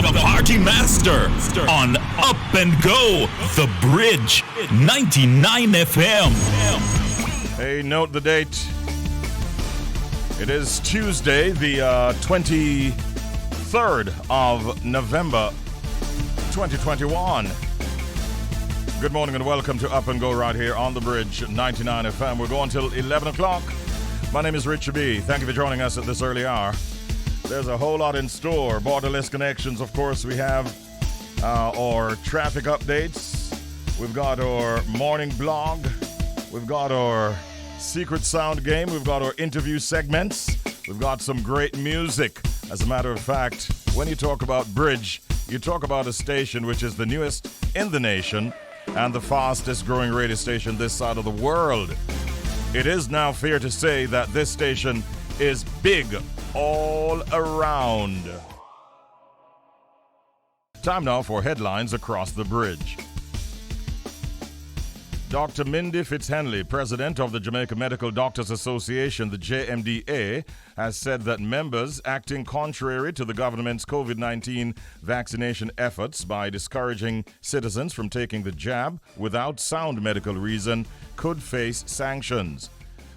the party master on Up and Go, The Bridge, 99 FM. Hey, note the date. It is Tuesday, the 23rd of November, 2021. Good morning and welcome to Up and Go right here on The Bridge, 99 FM. We're going till 11 o'clock. My name is Richie B. Thank you for joining us at this early hour. There's a whole lot in store. Borderless connections, of course. We have our traffic updates. We've got our morning blog. We've got our secret sound game. We've got our interview segments. We've got some great music. As a matter of fact, when you talk about Bridge, you talk about a station which is the newest in the nation and the fastest growing radio station this side of the world. It is now fair to say that this station is big all around. Time now for headlines across the bridge. Dr. Mindy Fitzhenley, president of the Jamaica Medical Doctors Association, the JMDA, has said that members acting contrary to the government's COVID-19 vaccination efforts by discouraging citizens from taking the jab without sound medical reason could face sanctions.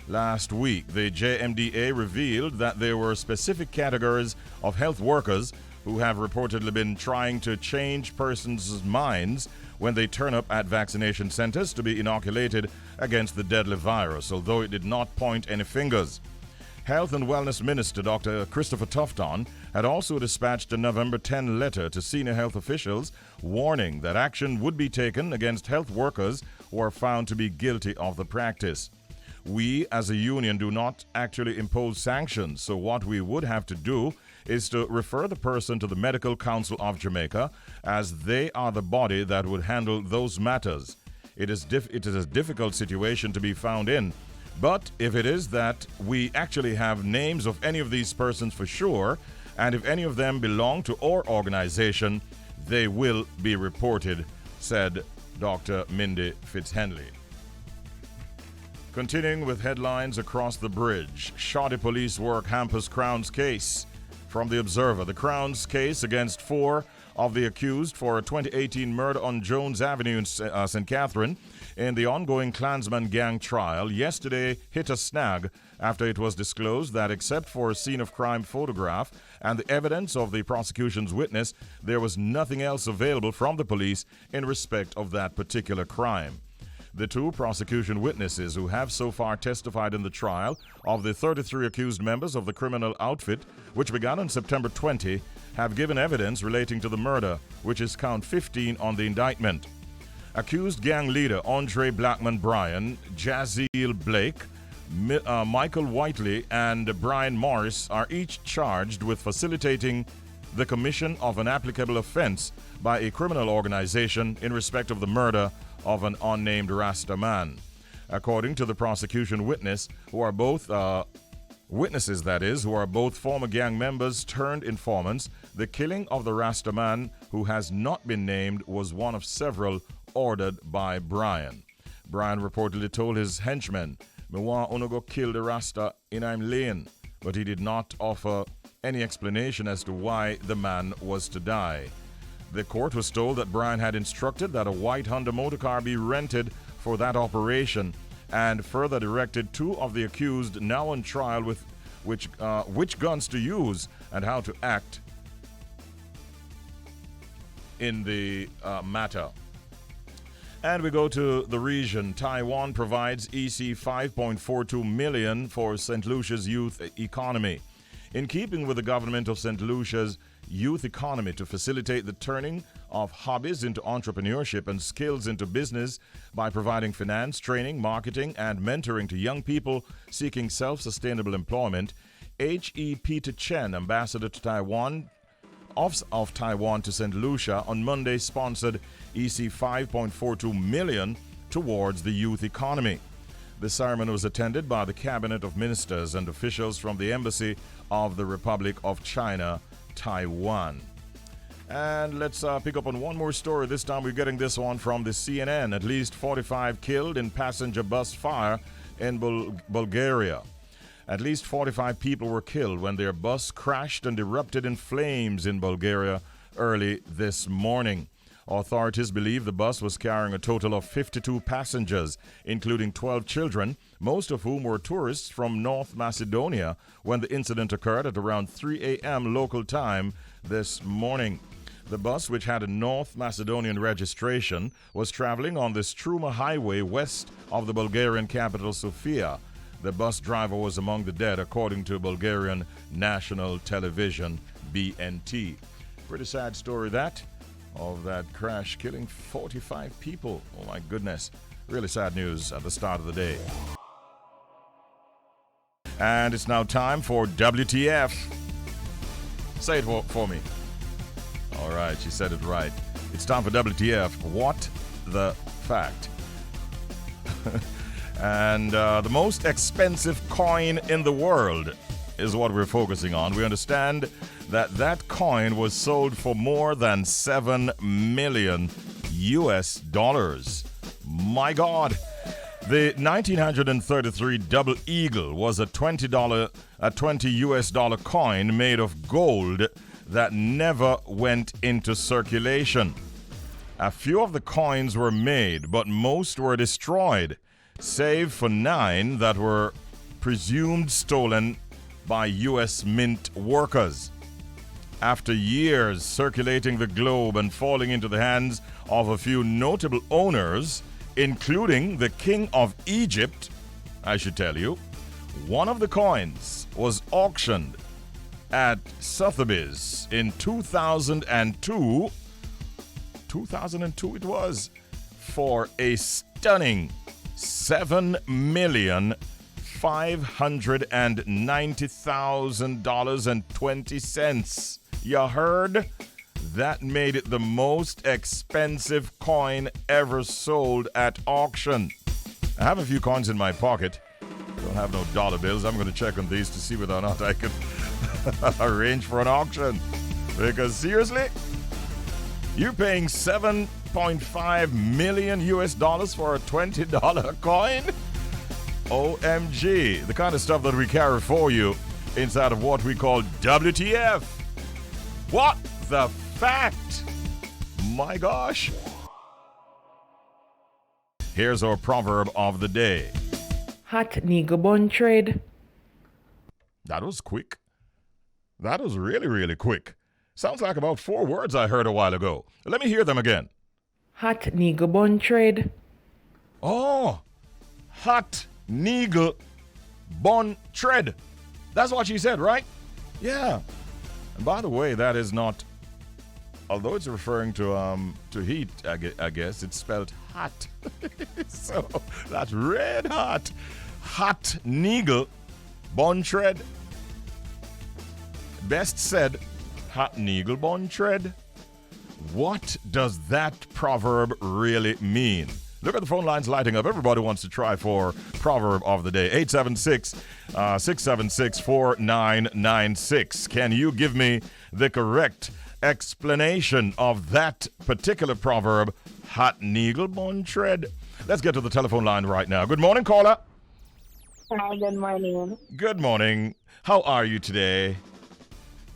Last week, the JMDA revealed that there were specific categories of health workers who have reportedly been trying to change persons' minds when they turn up at vaccination centers to be inoculated against the deadly virus, although it did not point any fingers. Health and Wellness Minister Dr. Christopher Tufton had also dispatched a November 10 letter to senior health officials warning that action would be taken against health workers who are found to be guilty of the practice. We, as a union, do not actually impose sanctions, so what we would have to do is to refer the person to the Medical Council of Jamaica, as they are the body that would handle those matters. It is a difficult situation to be found in, but if it is that we actually have names of any of these persons for sure, and if any of them belong to our organization, they will be reported, said Dr. Mindy Fitzhenley. Continuing with headlines across the bridge, shoddy police work hampers Crown's case. From the Observer, the Crown's case against 4 of the accused for a 2018 murder on Jones Avenue in St. Catherine in the ongoing Klansman gang trial yesterday hit a snag after it was disclosed that except for a scene of crime photograph and the evidence of the prosecution's witness, there was nothing else available from the police in respect of that particular crime. The 2 prosecution witnesses who have so far testified in the trial of the 33 accused members of the criminal outfit, which began on September 20, have given evidence relating to the murder, which is count 15 on the indictment. Accused gang leader Andre Blackman Bryan, Jaziel Blake, Michael Whiteley, and Brian Morris are each charged with facilitating the commission of an applicable offense by a criminal organization in respect of the murder of an unnamed Rasta man. According to the prosecution witnesses, who are both former gang members turned informants, the killing of the Rasta man, who has not been named, was one of several ordered by Brian. Brian reportedly told his henchmen, "Me want uno go kill the Rasta in I'm lane," but he did not offer any explanation as to why the man was to die. The court was told that Brian had instructed that a white Honda motorcar be rented for that operation, and further directed 2 of the accused now on trial with which guns to use and how to act in the matter. And we go to the region. Taiwan provides EC 5.42 million for St. Lucia's youth economy. In keeping with the government of St. Lucia's youth economy to facilitate the turning of hobbies into entrepreneurship and skills into business by providing finance, training, marketing, and mentoring to young people seeking self-sustainable employment, H.E. Peter Chen, ambassador to Taiwan of Taiwan to St. Lucia, on Monday sponsored EC 5.42 million towards the youth economy. The ceremony was attended by the Cabinet of Ministers and officials from the Embassy of the Republic of China, Taiwan. And let's pick up on one more story. This time we're getting this one from the CNN. At least 45 killed in passenger bus fire in Bulgaria. At least 45 people were killed when their bus crashed and erupted in flames in Bulgaria, early this morning. Authorities believe the bus was carrying a total of 52 passengers, including 12 children, most of whom were tourists from North Macedonia, when the incident occurred at around 3 a.m. local time this morning. The bus, which had a North Macedonian registration, was traveling on the Struma Highway west of the Bulgarian capital Sofia. The bus driver was among the dead, according to Bulgarian National Television, BNT. Pretty sad story of that crash killing 45 people. Oh my goodness. Really sad news at the start of the day. And it's now time for WTF. Say it for me. All right, she said it right. It's time for WTF. What the fact? And the most expensive coin in the world is what we're focusing on. We understand that coin was sold for more than $7 million US. My God. The 1933 Double Eagle was a $20 US coin made of gold that never went into circulation. A few of the coins were made, but most were destroyed, save for 9 that were presumed stolen by U.S. Mint workers. After years circulating the globe and falling into the hands of a few notable owners, including the King of Egypt, I should tell you, one of the coins was auctioned at Sotheby's in 2002. 2002 it was, for a stunning $7,590,000.20. You heard? That made it the most expensive coin ever sold at auction. I have a few coins in my pocket. Don't have no dollar bills. I'm going to check on these to see whether or not I can arrange for an auction. Because seriously, you're paying $7.5 million US for a $20 coin? OMG, the kind of stuff that we carry for you inside of what we call WTF. What the fact? My gosh. Here's our proverb of the day. Hot nigga bun trade. That was quick. That was really, really quick. Sounds like about 4 words I heard a while ago. Let me hear them again. Hot nigga bun trade. Oh, hot nigga bun tread. That's what she said, right? Yeah. And by the way, that is not, although it's referring to heat, I guess, it's spelled hot. So that's red hot. Hot nigga bun tread. Best said, hot nigga bun tread. What does that proverb really mean? Look at the phone lines lighting up. Everybody wants to try for proverb of the day. 876-676-4996. Can you give me the correct explanation of that particular proverb, hot niggle bun tread? Let's get to the telephone line right now. Good morning, caller. Hi, good morning. Good morning. How are you today?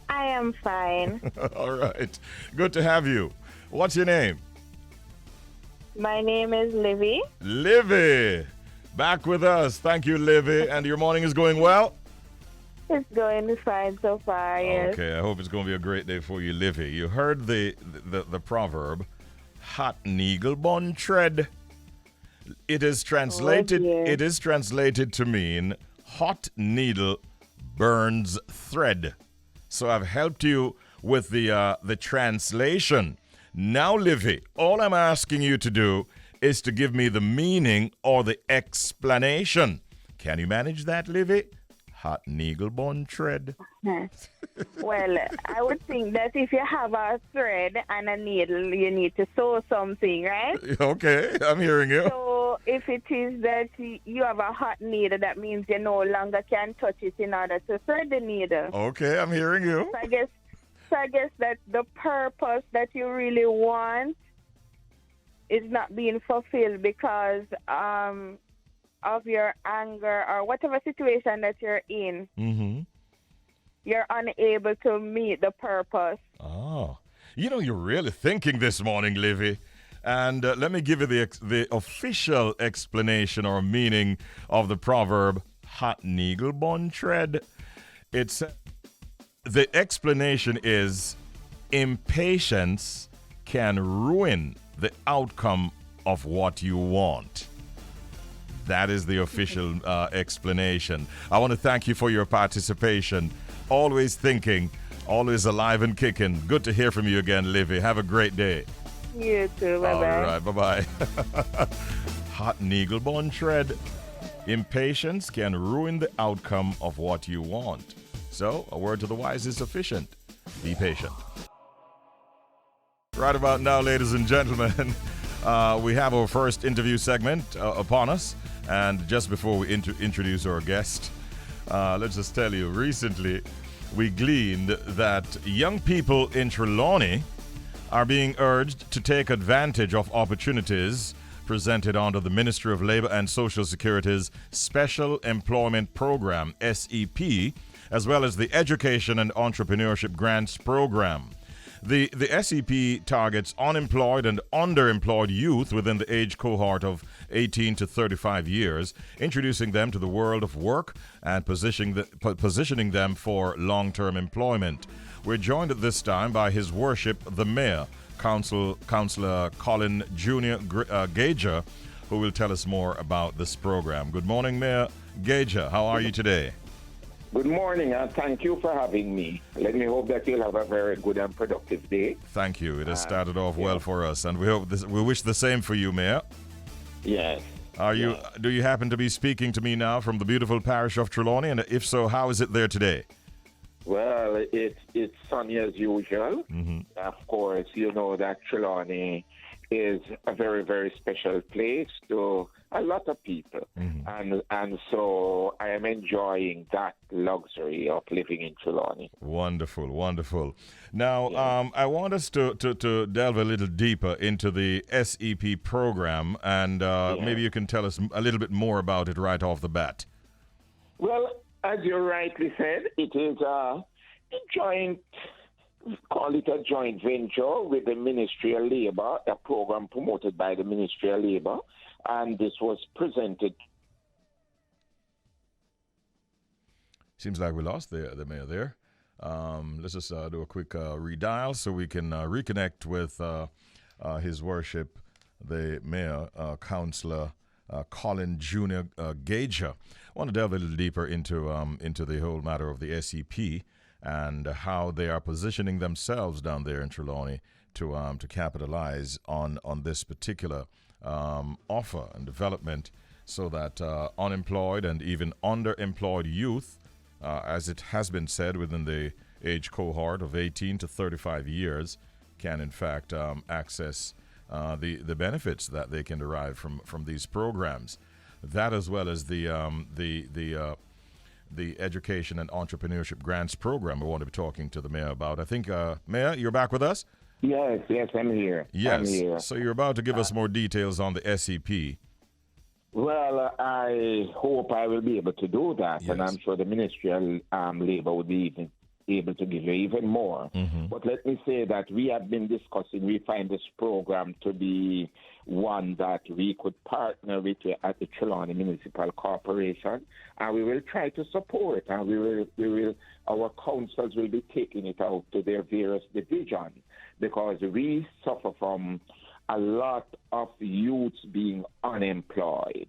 I am fine. All right. Good to have you. What's your name? My name is Livy. Livy. Back with us. Thank you, Livy. And your morning is going well? It's going fine so far, yes. Okay, I hope it's going to be a great day for you, Livy. You heard the proverb, hot niggle bun tread. It is translated. It is translated to mean hot needle burns thread. So I've helped you with the translation. Now, Livy, all I'm asking you to do is to give me the meaning or the explanation. Can you manage that, Livy? Hot niggle bun tread. Well, I would think that if you have a thread and a needle, you need to sew something, right? Okay, I'm hearing you. So if it is that you have a hot needle, that means you no longer can touch it in order to thread the needle. Okay, I'm hearing you. So I guess that the purpose that you really want is not being fulfilled because of your anger or whatever situation that you're in. Mm-hmm. You're unable to meet the purpose. Oh, You know, you're really thinking this morning, Livy. And let me give you the official explanation or meaning of the proverb, hot needle bun tread. It's the explanation is impatience can ruin the outcome of what you want. That is the official explanation. I want to thank you for your participation. Always thinking, always alive and kicking. Good to hear from you again, Livy. Have a great day. You too. Bye-bye. All right, bye-bye. Hot needle bun tread. Impatience can ruin the outcome of what you want. So, a word to the wise is sufficient. Be patient. Right about now, ladies and gentlemen, we have our first interview segment upon us. And just before we introduce our guest, let's just tell you, recently we gleaned that young people in Trelawney are being urged to take advantage of opportunities presented under the Ministry of Labour and Social Security's Special Employment Program, S.E.P., as well as the Education and Entrepreneurship Grants Program. The S.E.P. targets unemployed and underemployed youth within the age cohort of 18 to 35 years, introducing them to the world of work and positioning them for long-term employment. We're joined at this time by His Worship the Mayor, Councillor Collen Junior Gager, who will tell us more about this program. Good morning, Mayor Gager. How are you today? Good morning, and thank you for having me. Let me hope that you'll have a very good and productive day. Thank you. It has started off well for us, and we wish the same for you, Mayor. Yes. Do you happen to be speaking to me now from the beautiful parish of Trelawney? And if so, how is it there today? Well, it's sunny as usual. Mm-hmm. Of course, you know that Trelawney is a very, very special place to a lot of people. Mm-hmm. And so I am enjoying that luxury of living in Trelawney. Wonderful, wonderful. Now, I want us to delve a little deeper into the S.E.P. program, and maybe you can tell us a little bit more about it right off the bat. Well, as you rightly said, it is a joint, call it a joint venture with the Ministry of Labour, a program promoted by the Ministry of Labour, and this was presented. Seems like we lost the mayor there. Let's just do a quick redial so we can reconnect with His Worship, the Mayor, Councillor Collen Junior Gager. I want to delve a little deeper into the whole matter of the S.E.P. and how they are positioning themselves down there in Trelawney to capitalize on this particular offer and development, so that unemployed and even underemployed youth, as it has been said, within the age cohort of 18 to 35 years, can in fact access the benefits that they can derive from these programs. That, as well as the Education and Entrepreneurship Grants Program, I want to be talking to the Mayor about. I think, Mayor, you're back with us? Yes, I'm here. Yes. I'm here. So you're about to give us more details on the S.E.P. Well, I hope I will be able to do that, Yes. and I'm sure the Ministry of Labour will be even able to give you even more. Mm-hmm. But let me say that we have been discussing, we find this program to be one that we could partner with at the Trelawney Municipal Corporation, and we will try to support, and our councils will be taking it out to their various divisions, because we suffer from a lot of youths being unemployed.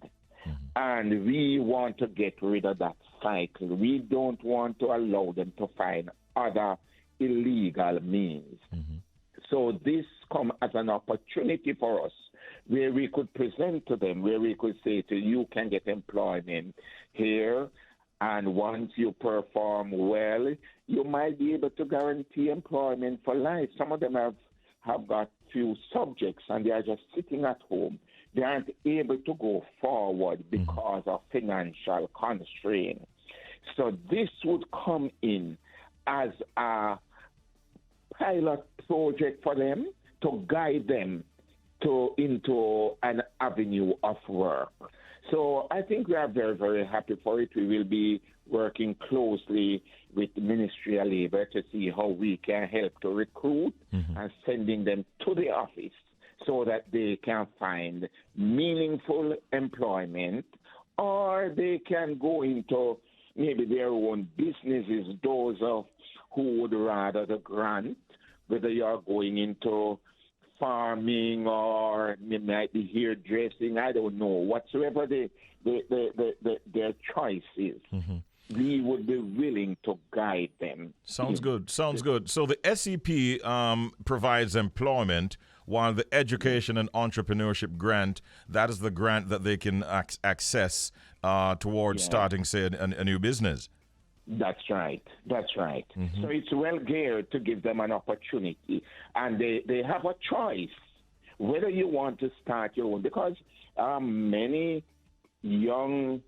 And we want to get rid of that cycle. We don't want to allow them to find other illegal means. So this come as an opportunity for us, where we could present to them, where we could say to you can get employment here, and once you perform well, you might be able to guarantee employment for life. Some of them have got few subjects and they are just sitting at home. They aren't able to go forward because of financial constraints. So this would come in as a pilot project for them to guide them into an avenue of work. So I think we are very, very happy for it. We will be working closely with the Ministry of Labor to see how we can help to recruit and sending them to the office so that they can find meaningful employment, or they can go into maybe their own businesses, those of who would rather the grant, whether you're going into farming or it might be hairdressing, I don't know, whatsoever their choice is. We would be willing to guide them. Sounds good. So the S.E.P. provides employment, while the Education and Entrepreneurship Grant, that is the grant that they can access towards starting, say, a new business. That's right. So it's well geared to give them an opportunity. And they have a choice whether you want to start your own. Because many young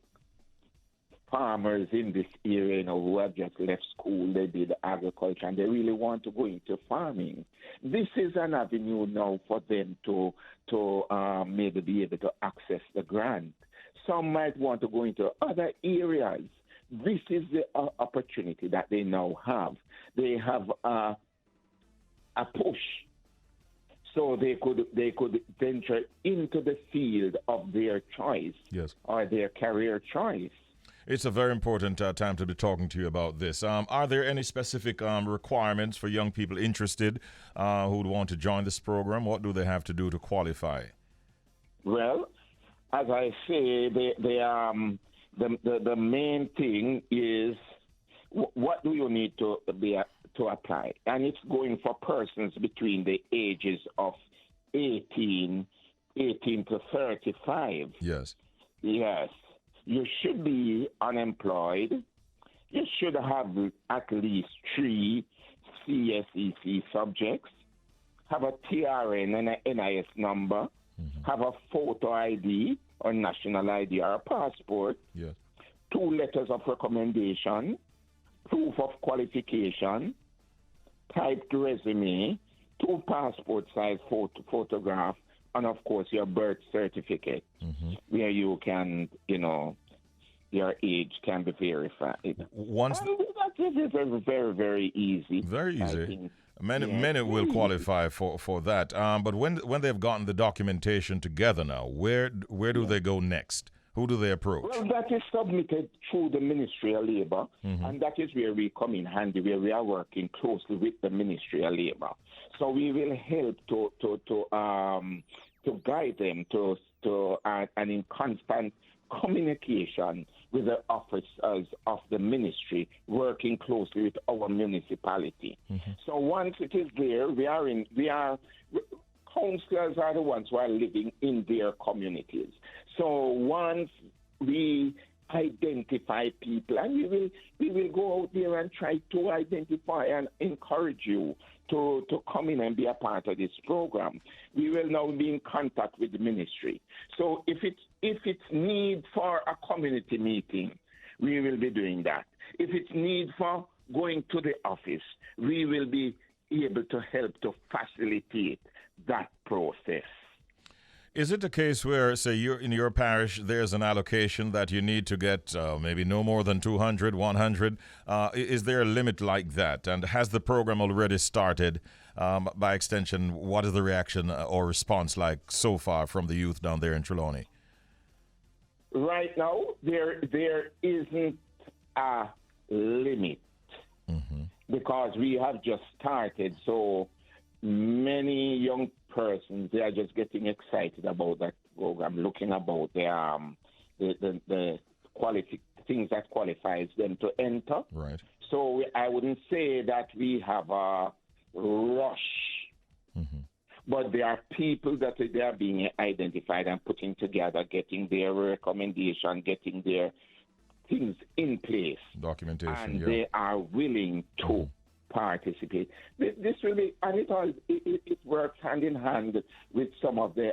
farmers in this area, who have just left school, they did agriculture, and they really want to go into farming. This is an avenue now for them to maybe be able to access the grant. Some might want to go into other areas. This is the opportunity that they now have. They have a push, so they could venture into the field of their choice, or their career choice. It's a very important time to be talking to you about this. Are there any specific requirements for young people interested who would want to join this program? What do they have to do to qualify? Well, as I say, the main thing is what do you need to apply? And it's going for persons between the ages of 18 to 35. Yes. You should be unemployed. You should have at least 3 CSEC subjects, have a TRN and an NIS number, have a photo ID or national ID or a passport, 2 letters of recommendation, proof of qualification, typed resume, 2 passport size photographs, and of course your birth certificate, where you can, your age can be verified. That's very, very, very easy. Very easy. Many will qualify for that. But when they've gotten the documentation together now, where do they go next? Who do they approach? Well, that is submitted through the Ministry of Labor, and that is where we come in handy, where we are working closely with the Ministry of Labor. So we will help to guide them and in constant communication with the officers of the ministry, working closely with our municipality. So once it is there, councillors are the ones who are living in their communities. So once we identify people, and we will go out there and try to identify and encourage you to come in and be a part of this program. We will now be in contact with the ministry. So if it's need for a community meeting, we will be doing that. If it's need for going to the office, we will be able to help to facilitate that process. Is it a case where, say, you're in your parish, there's an allocation that you need to get maybe no more than 200, 100? Is there a limit like that? And has the program already started? By extension, what is the reaction or response like so far from the youth down there in Trelawney? Right now, there isn't a limit because we have just started. So many young persons, they are just getting excited about that program, looking about the things that qualifies them to enter. Right. So I wouldn't say that we have a rush, but there are people that they are being identified and putting together, getting their recommendation, getting their things in place. Documentation, and they are willing to participate. This will be, and it works hand in hand with some of the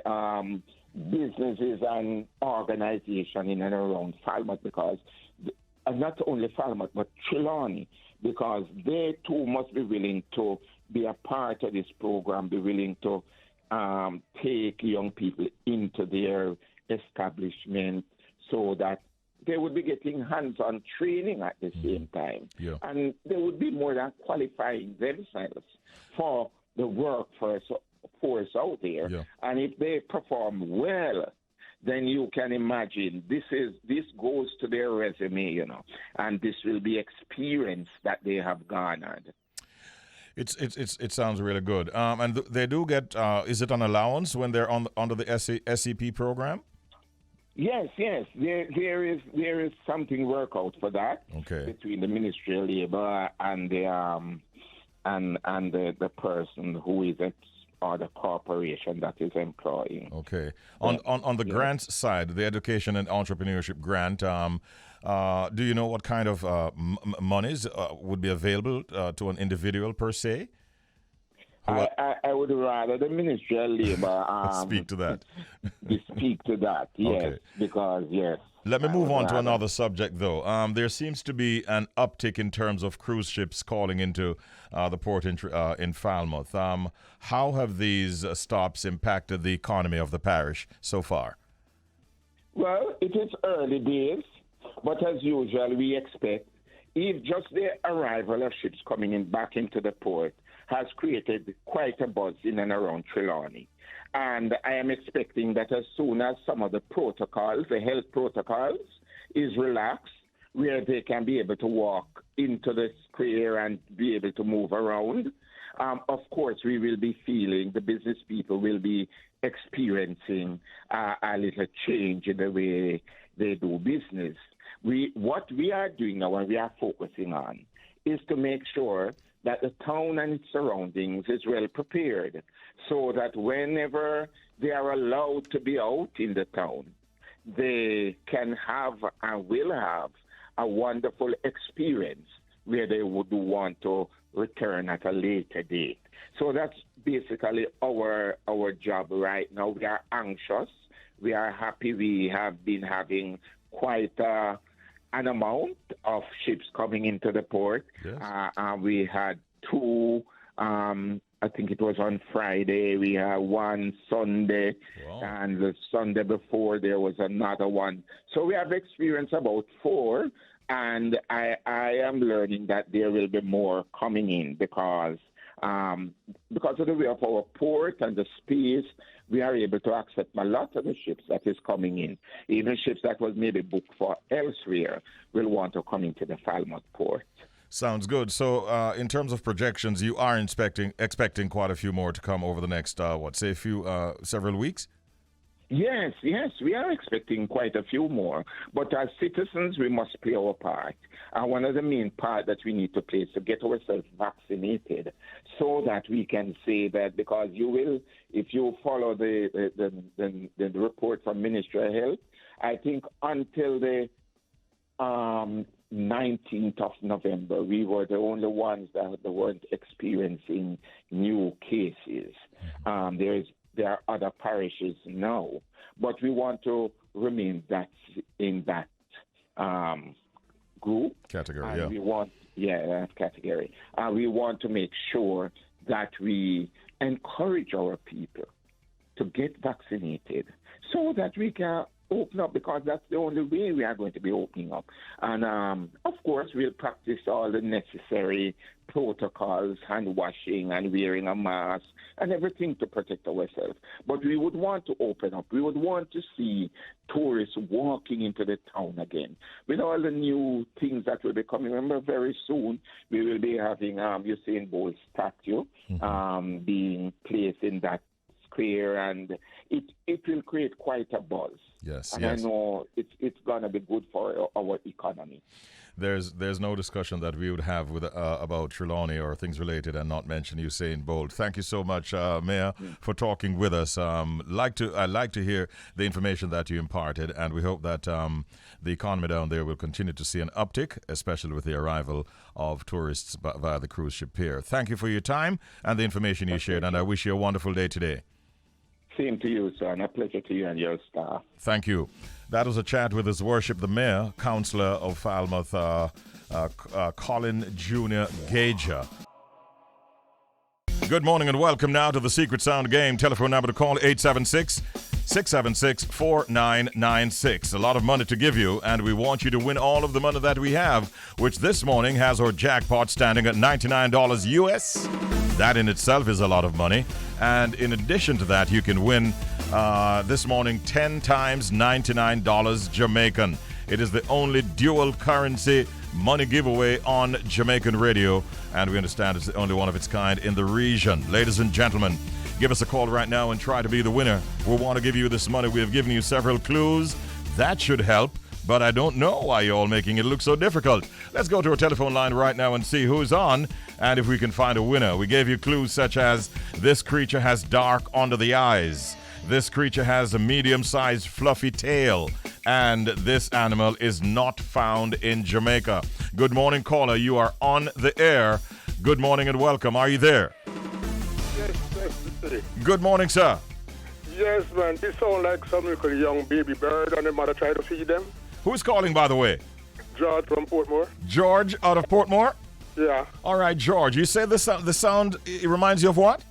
businesses and organizations in and around Falmouth, because not only Falmouth but Trelawney, because they too must be willing to be a part of this program, be willing to take young people into their establishment so that they would be getting hands-on training at the same time. Yeah. And they would be more than qualifying themselves for the workforce force out there. Yeah. And if they perform well, then you can imagine this goes to their resume, and this will be experience that they have garnered. It sounds really good. And they do get, is it an allowance when they're under the S.E.P. program? Yes. There is something work out for that. Okay. Between the Ministry of Labor and the person who is or the corporation that is employing. Okay. On the grants side, the education and entrepreneurship grant, do you know what kind of monies would be available to an individual per se? I would rather the Ministry of Labor speak to that. Speak to that, yes, okay. Because yes. Let me move on to another subject, though. There seems to be an uptick in terms of cruise ships calling into the port in Falmouth. How have these stops impacted the economy of the parish so far? Well, it is early days, but as usual, we expect if just the arrival of ships coming in back into the port has created quite a buzz in and around Trelawney. And I am expecting that as soon as some of the protocols, the health protocols, is relaxed, where they can be able to walk into the square and be able to move around, of course, we will be feeling, the business people will be experiencing a little change in the way they do business. What we are doing now and we are focusing on is to make sure that the town and its surroundings is well prepared so that whenever they are allowed to be out in the town, they can have and will have a wonderful experience where they would want to return at a later date. So that's basically our job right now. We are anxious. We are happy. We have been having quite an amount of ships coming into the port. Yes. We had two, I think it was on Friday. We had one Sunday, wow. And the Sunday before there was another one. So we have experienced about 4, and I am learning that there will be more coming in because of the way of our port and the space, we are able to accept a lot of the ships that is coming in. Even ships that was maybe booked for elsewhere will want to come into the Falmouth port. Sounds good. So in terms of projections, you are expecting quite a few more to come over the next, several weeks? Yes, we are expecting quite a few more. But as citizens, we must play our part. And one of the main part that we need to play is to get ourselves vaccinated so that we can say that, because you will, if you follow the report from Ministry of Health, I think until the 19th of November, we were the only ones that weren't experiencing new cases. There are other parishes now, but we want to remain in that group. Category, and yeah. We want, that category. We want to make sure that we encourage our people to get vaccinated so that we can open up, because that's the only way we are going to be opening up. And, of course, we'll practice all the necessary protocols, hand washing and wearing a mask and everything to protect ourselves. But we would want to open up. We would want to see tourists walking into the town again. With all the new things that will be coming, remember very soon we will be having Usain Bolt statue being placed in that square, and it will create quite a buzz. Yes, and yes. I know it's going to be good for our economy. There's no discussion that we would have with about Trelawney or things related and not mention Usain Bolt. Thank you so much, Mayor, for talking with us. I'd like to hear the information that you imparted, and we hope that the economy down there will continue to see an uptick, especially with the arrival of tourists via the cruise ship pier. Thank you for your time and the information you shared, and I wish you a wonderful day today. Same to you, sir, and a pleasure to you and your staff. Thank you. That was a chat with His Worship the Mayor, Councillor of Falmouth, Collen Junior Gager. Good morning and welcome now to the Secret Sound Game. Telephone number to call 876 676-4996. A lot of money to give you, and we want you to win all of the money that we have, which this morning has our jackpot standing at $99 US. That in itself is a lot of money. And in addition to that, you can win this morning 10 times $99 Jamaican. It is the only dual currency money giveaway on Jamaican radio, and we understand it's the only one of its kind in the region. Ladies and gentlemen, give us a call right now and try to be the winner. We want to give you this money. We have given you several clues. That should help, but I don't know why you're all making it look so difficult. Let's go to our telephone line right now and see who's on and if we can find a winner. We gave you clues such as this creature has dark under the eyes. This creature has a medium-sized fluffy tail, and this animal is not found in Jamaica. Good morning, caller. You are on the air. Good morning and welcome. Are you there? Yes. Good morning, sir. Yes, man. This sounds like some little young baby bird and the mother try to feed them. Who's calling, by the way? George from Portmore. George out of Portmore? Yeah. All right, George. You say the sound it reminds you of what?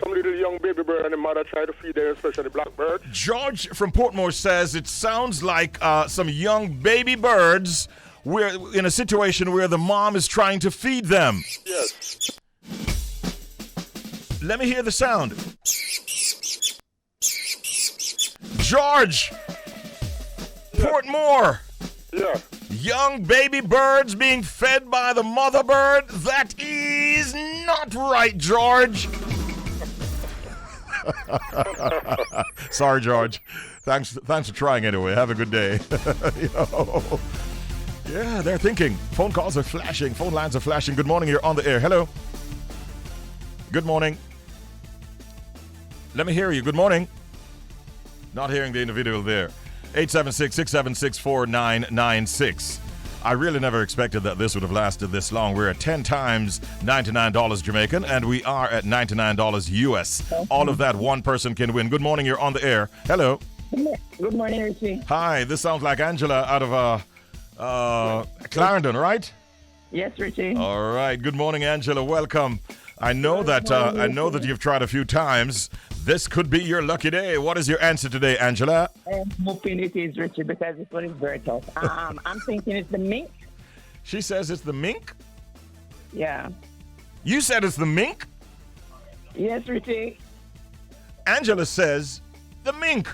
Some little young baby bird and the mother try to feed them, especially blackbird. George from Portmore says it sounds like some young baby birds where in a situation where the mom is trying to feed them. Yes. Let me hear the sound. George! Yeah. Portmore! Yeah. Young baby birds being fed by the mother bird? That is not right, George. Sorry, George. Thanks for trying anyway. Have a good day. Yeah, they're thinking. Phone calls are flashing. Phone lines are flashing. Good morning. You're on the air. Hello. Good morning. Let me hear you. Good morning. Not hearing the individual there. 876-676-4996. I really never expected that this would have lasted this long. We're at 10 times $99 Jamaican, and we are at $99 US. All of that one person can win. Good morning, you're on the air. Hello. Good morning, Richie. Hi, this sounds like Angela out of Clarendon, right? Yes, Richie. All right. Good morning, Angela. Welcome. I know that you've tried a few times. This could be your lucky day. What is your answer today, Angela? I'm hoping it is, Richie, because this one is very tough. I'm thinking it's the mink. She says it's the mink. Yeah. You said it's the mink? Yes, Richie. Angela says the mink.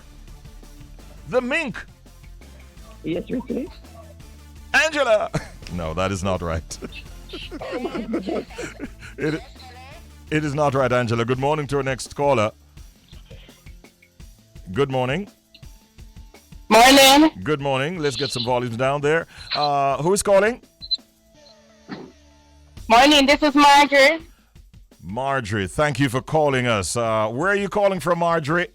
The mink. Yes, Richie. Angela! No, that is not right. It is not right, Angela. Good morning to our next caller. Good morning. Morning. Good morning. Let's get some volumes down there. Who is calling? Morning, this is Marjorie. Marjorie, thank you for calling us. Where are you calling from, Marjorie?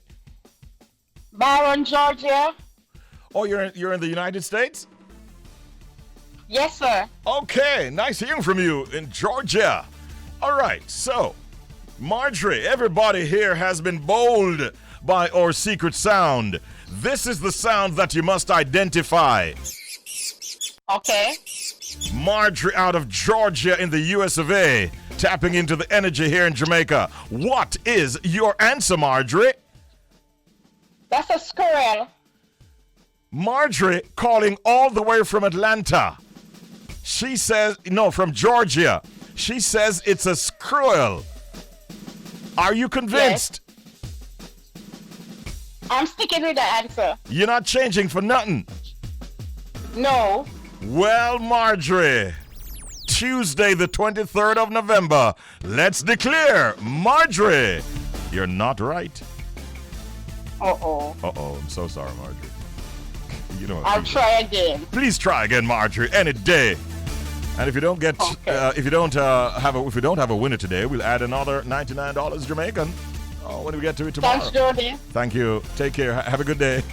Byron, Georgia. Oh, you're in the United States? Yes, sir. Okay, nice hearing from you in Georgia. All right, so, Marjorie, everybody here has been bowled by our secret sound. This is the sound that you must identify. Okay. Marjorie out of Georgia in the US of A, tapping into the energy here in Jamaica. What is your answer, Marjorie? That's a squirrel. Marjorie calling all the way from Atlanta. She says, no, from Georgia. She says it's a squirrel. Are you convinced? Yes. I'm sticking with the answer. You're not changing for nothing. No. Well, Marjorie, Tuesday the 23rd of November, let's declare, Marjorie, you're not right. Uh-oh. I'm so sorry, Marjorie. You know what? I'll try again. Please try again, Marjorie, any day. And if you don't get, if we don't have a winner today, we'll add another $99 Jamaican. When we get to it tomorrow. Thanks, Jody. Thank you. Take care. Have a good day.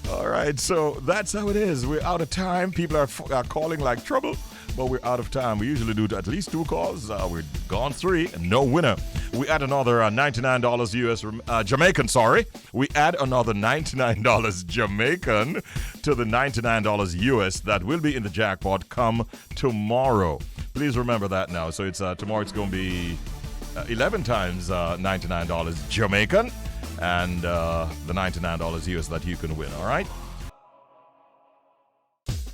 All right, so that's how it is. We're out of time. People are calling like trouble, but we're out of time. We usually do at least 2 calls. We're gone 3, and no winner. We add another $99 US Jamaican. Sorry, we add another $99 Jamaican to the $99 US that will be in the jackpot come tomorrow. Please remember that now. So it's tomorrow. It's going to be 11 times $99 Jamaican, and the $99 US that you can win, all right?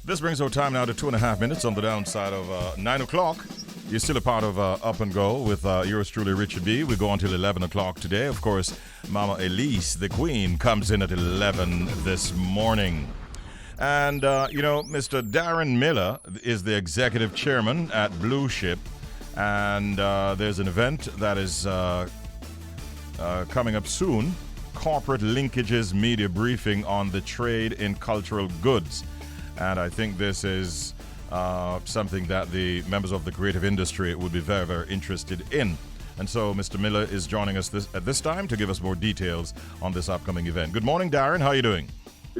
This brings our time now to 2.5 minutes on the downside of 9 o'clock. You're still a part of Up and Go with yours truly, Richie B. We go until 11 o'clock today. Of course, Mama Elise, the Queen, comes in at 11 this morning. And, Mr. Daren Miller is the executive chairman at BluShip. And there's an event that is coming up soon, Corporate Linkages Media Briefing on the Trade in Cultural Goods. And I think this is something that the members of the creative industry would be very, very interested in. And so Mr. Miller is joining us at this time to give us more details on this upcoming event. Good morning, Daren. How are you doing?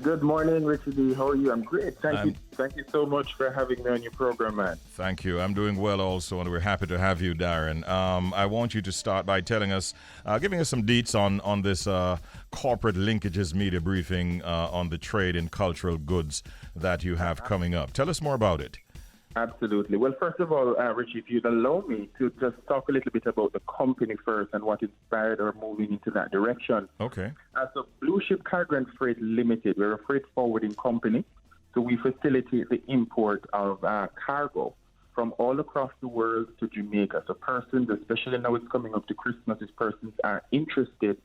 Good morning, Richie B. How are you? I'm great. Thank you so much for having me on your program, man. Thank you. I'm doing well also, and we're happy to have you, Daren. I want you to start by telling us, giving us some deets on this corporate linkages media briefing on the trade in cultural goods that you have coming up. Tell us more about it. Absolutely. Well, first of all, Richie, if you'd allow me to just talk a little bit about the company first and what inspired our moving into that direction. Okay. So BluShip Cargo and Freight Limited, we're a freight forwarding company. So we facilitate the import of cargo from all across the world to Jamaica. So persons, especially now it's coming up to Christmas, if persons are interested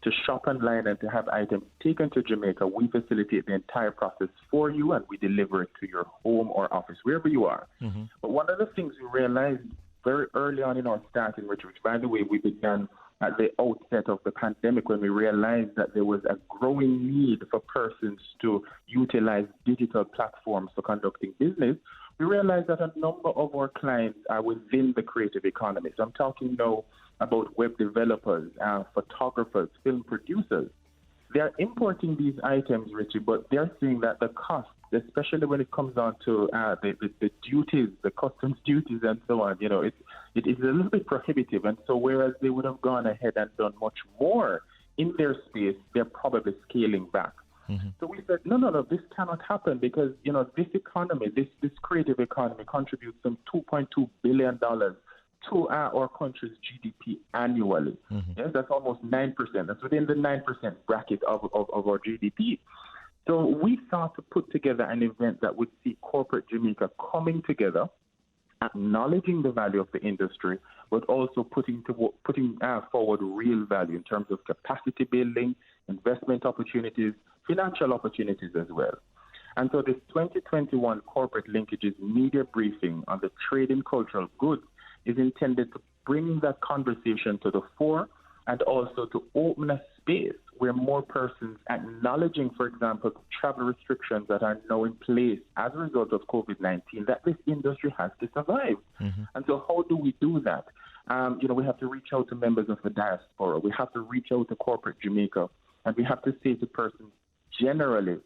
to shop online and to have items taken to Jamaica, we facilitate the entire process for you and we deliver it to your home or office, wherever you are. Mm-hmm. But one of the things we realized very early on in our starting, which by the way, we began at the outset of the pandemic when we realized that there was a growing need for persons to utilize digital platforms for conducting business. We realized that a number of our clients are within the creative economy. So I'm talking now about web developers, photographers, film producers. They are importing these items, Richie, but they're saying that the cost, especially when it comes down to the duties, the customs duties and so on, it is a little bit prohibitive. And so whereas they would have gone ahead and done much more in their space, they're probably scaling back. Mm-hmm. So we said, no, this cannot happen because, this economy, this creative economy contributes some $2.2 billion to our country's GDP annually. Mm-hmm. Yes, that's almost 9%. That's within the 9% bracket of our GDP. So we thought to put together an event that would see corporate Jamaica coming together, acknowledging the value of the industry, but also putting forward real value in terms of capacity building, investment opportunities, financial opportunities as well. And so this 2021 Corporate Linkages Media Briefing on the Trade in Cultural Goods is intended to bring that conversation to the fore and also to open a space where more persons acknowledging, for example, travel restrictions that are now in place as a result of COVID-19, that this industry has to survive. Mm-hmm. And so how do we do that? We have to reach out to members of the diaspora. We have to reach out to corporate Jamaica. And we have to say to persons generally,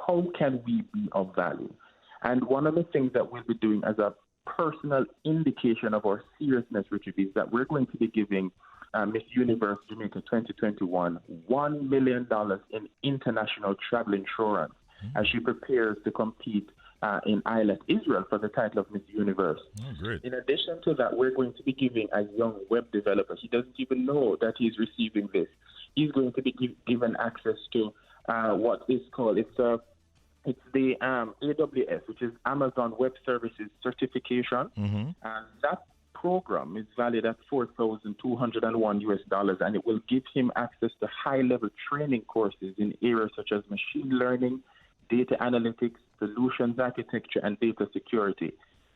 how can we be of value? And one of the things that we'll be doing as a personal indication of our seriousness, Richie B, is that we're going to be giving Miss Universe Jamaica 2021 $1 million in international travel insurance as she prepares to compete in Eilat, Israel for the title of Miss Universe. Oh, great. In addition to that, we're going to be giving a young web developer, he doesn't even know that he's receiving this. He's going to be given access to what is called, it's the AWS, which is Amazon Web Services certification. Mm-hmm. And that program is valued at $4,201 and it will give him access to high-level training courses in areas such as machine learning, data analytics, solutions architecture, and data security.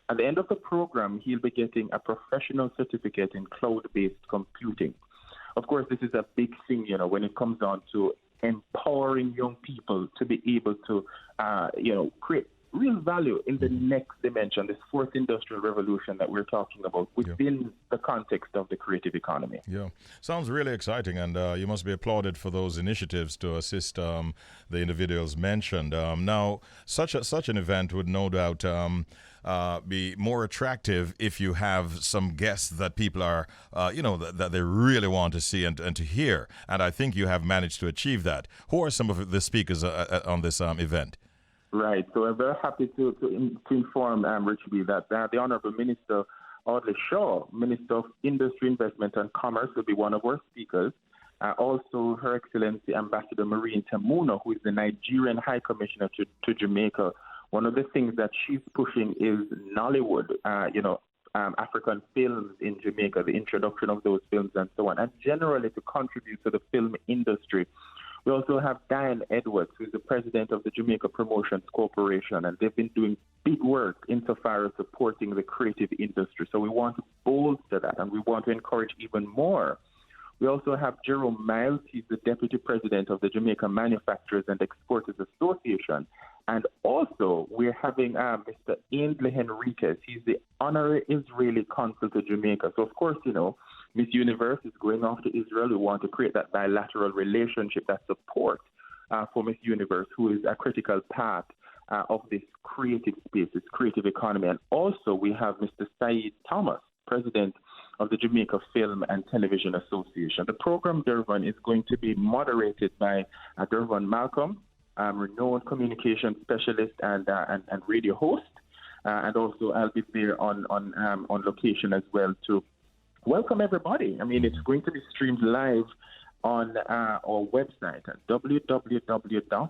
At the end of the program, he'll be getting a professional certificate in cloud-based computing. Of course, this is a big thing, when it comes down to empowering young people to be able to, create real value in the next dimension, this fourth industrial revolution that we're talking about within the context of the creative economy. Yeah, sounds really exciting, and you must be applauded for those initiatives to assist the individuals mentioned. Now, such an event would no doubt be more attractive if you have some guests that people are, that they really want to see and to hear. And I think you have managed to achieve that. Who are some of the speakers on this event? Right. So I'm very happy to inform Richie B that the Honorable Minister Audley Shaw, Minister of Industry, Investment and Commerce, will be one of our speakers. Also, Her Excellency Ambassador Maureen Tamuno, who is the Nigerian High Commissioner to Jamaica. One of the things that she's pushing is Nollywood, African films in Jamaica, the introduction of those films and so on, and generally to contribute to the film industry. We also have Diane Edwards, who is the president of the Jamaica Promotions Corporation, and they've been doing big work insofar as supporting the creative industry. So we want to bolster that, and we want to encourage even more. We also have Jerome Miles. He's the deputy president of the Jamaica Manufacturers and Exporters Association. And also, we're having Mr. Ainsley Henriquez. He's the honorary Israeli consul to Jamaica. So, of course, Miss Universe is going off to Israel. We want to create that bilateral relationship, that support for Miss Universe, who is a critical part of this creative space, this creative economy. And also, we have Mr. Saeed Thomas, president of the Jamaica Film and Television Association. The program, Dervon, is going to be moderated by Dervon Malcolm, renowned communication specialist and radio host. And also, I'll be there on location as well to welcome everybody. I mean, it's going to be streamed live on our website at www.BluShip,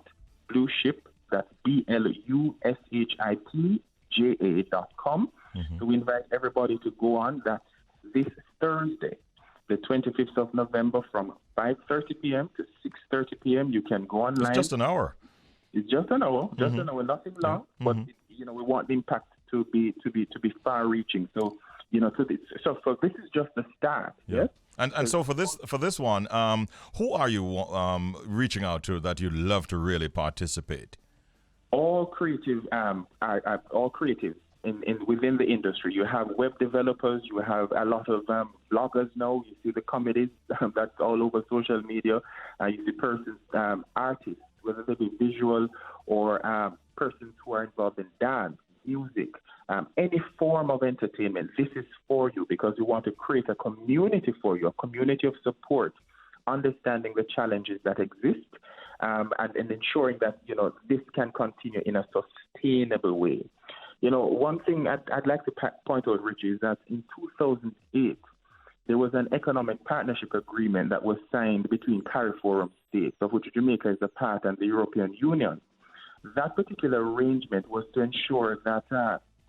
that's BluShipJA.com. So we invite everybody to go on. That's this Thursday, the 25th of November, from 5:30 p.m. to 6:30 p.m. You can go online. It's just an hour. It's just an hour, nothing long. But we want the impact to be far-reaching. So so this is just the start. Yeah. Yes? And so for this one, who are you reaching out to that you'd love to really participate? All creative, all creatives within the industry. You have web developers. You have a lot of bloggers now. You see the comedies that's all over social media. You see persons, artists, whether they be visual or persons who are involved in dance, music, any form of entertainment. This is for you because we want to create a community for you, a community of support, understanding the challenges that exist, and ensuring that this can continue in a sustainable way. One thing I'd like to point out, Richie, is that in 2008 there was an economic partnership agreement that was signed between CARIFORUM states, of which Jamaica is a part, and the European Union. That particular arrangement was to ensure that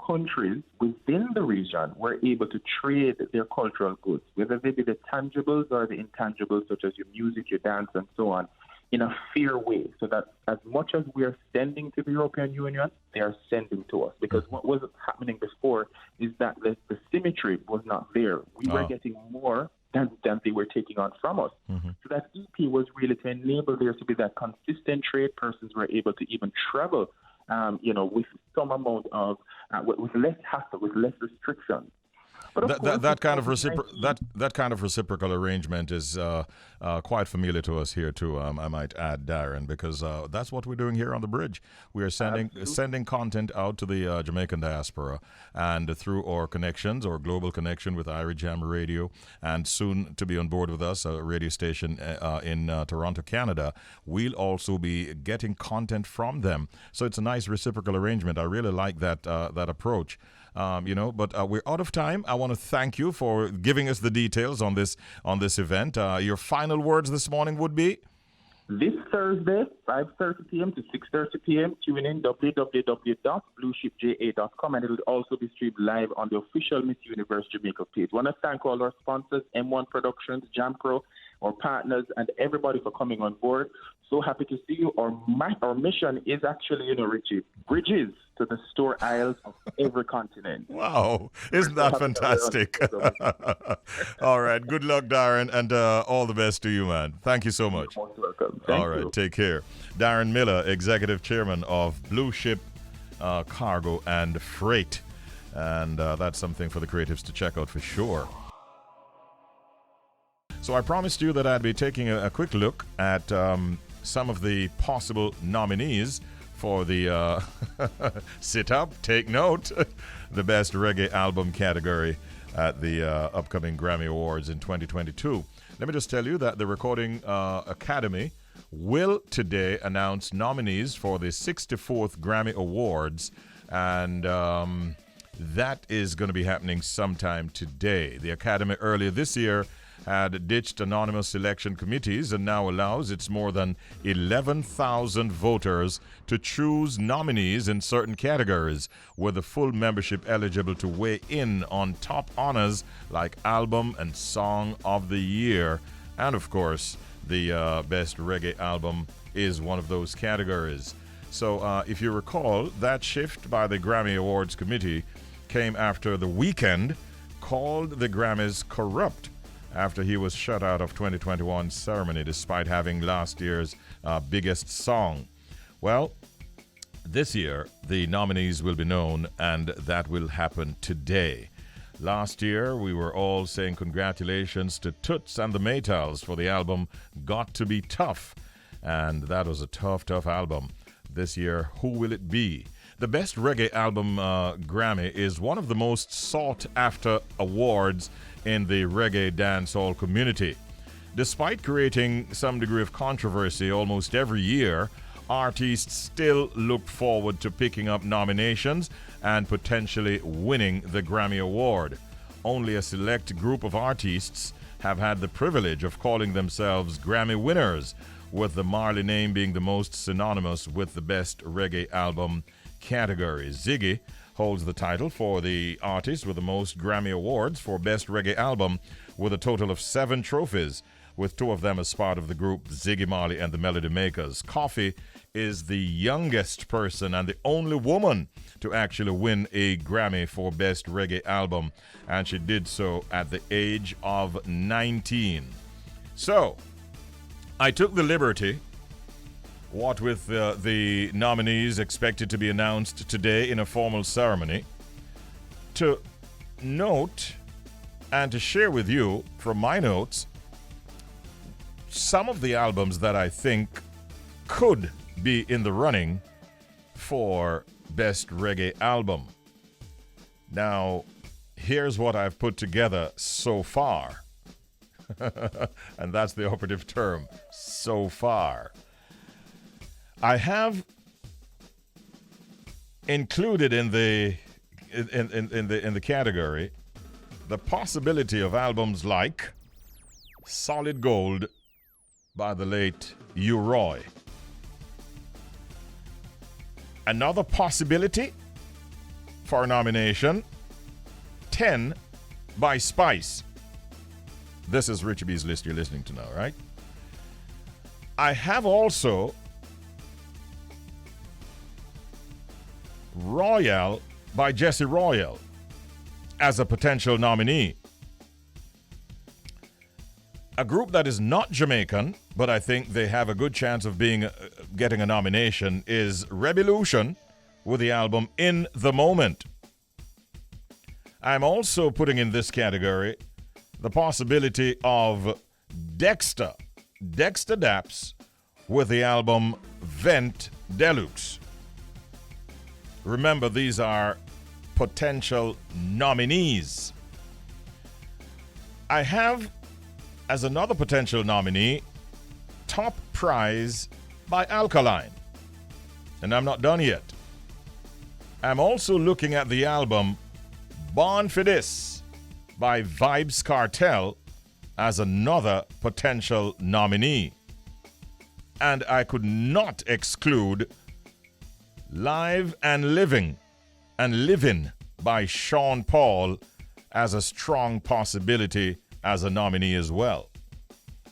countries within the region were able to trade their cultural goods, whether they be the tangibles or the intangibles, such as your music, your dance, and so on, in a fair way, so that as much as we are sending to the European Union, they are sending to us. Because what was happening before is that the symmetry was not there. We were getting more than they were taking on from us. So that EP was really to enable there to be that consistent trade. Persons were able to even travel, with some amount of, with less hassle, with less restrictions. That kind of reciprocal arrangement is quite familiar to us here too. I might add, Daren, because that's what we're doing here on the Bridge. We are sending content out to the Jamaican diaspora, and through our connections, or global connection with Irish Jam Radio, and soon to be on board with us, a radio station in Toronto, Canada. We'll also be getting content from them. So it's a nice reciprocal arrangement. I really like that approach. But we're out of time. I want to thank you for giving us the details on this event. Your final words this morning would be? This Thursday, 5:30 p.m. to 6:30 p.m. Tune in www.BluShipJA.com, and it will also be streamed live on the official Miss Universe Jamaica page. I want to thank all our sponsors, M1 Productions, Jam Pro, our partners, and everybody for coming on board. So happy to see you. Our mission is actually, Richie, bridges to the store aisles of every continent. Wow. Isn't that fantastic? All right. Good luck, Daren, and all the best to you, man. Thank you so much. You're most welcome. All right. Take care. Daren Miller, Executive Chairman of BluShip Cargo and Freight. And that's something for the creatives to check out for sure. So I promised you that I'd be taking a quick look at some of the possible nominees for the sit up, take note, the best reggae album category at the upcoming Grammy Awards in 2022. Let me just tell you that the Recording Academy will today announce nominees for the 64th Grammy Awards, and That is going to be happening sometime today. The Academy earlier this year had ditched anonymous selection committees and now allows its more than 11,000 voters to choose nominees in certain categories, with the full membership eligible to weigh in on top honors like Album and Song of the Year. And of course, the Best Reggae Album is one of those categories. So if you recall, that shift by the Grammy Awards Committee came after The Weeknd called the Grammys corrupt after he was shut out of 2021's ceremony despite having last year's biggest song. Well, this year the nominees will be known, and that will happen today. Last year we were all saying congratulations to Toots and the Maytals for the album Got to Be Tough, and that was a tough album. This year, who will it be? The Best Reggae Album Grammy is one of the most sought-after awards in the reggae dancehall community. Despite creating some degree of controversy almost every year, artists still look forward to picking up nominations and potentially winning the Grammy Award. Only a select group of artists have had the privilege of calling themselves Grammy Winners, with the Marley name being the most synonymous with the Best Reggae Album category. Ziggy holds the title for the artist with the most Grammy Awards for Best Reggae Album, with a total of 7 trophies, with 2 of them as part of the group Ziggy Marley and the Melody Makers. Coffee is the youngest person and the only woman to actually win a Grammy for Best Reggae Album, and she did so at the age of 19. So, I took the liberty, what with the nominees expected to be announced today in a formal ceremony, to note and to share with you from my notes some of the albums that I think could be in the running for Best Reggae Album. Now, here's what I've put together so far. And that's the operative term, so far. I have included in the category the possibility of albums like Solid Gold by the late U. Roy. Another possibility for a nomination, 10 by Spice. This is Richie B's list you're listening to now, right? I have also Royale by Jesse Royal as a potential nominee. A group that is not Jamaican, but I think they have a good chance of getting a nomination, is Revolution with the album In the Moment. I'm also putting in this category the possibility of Dexter Daps with the album Vent Deluxe. Remember, these are potential nominees. I have as another potential nominee Top Prize by Alkaline. And I'm not done yet. I'm also looking at the album Born for This by Vibes Cartel as another potential nominee. And I could not exclude Live and Living by Sean Paul as a strong possibility as a nominee as well.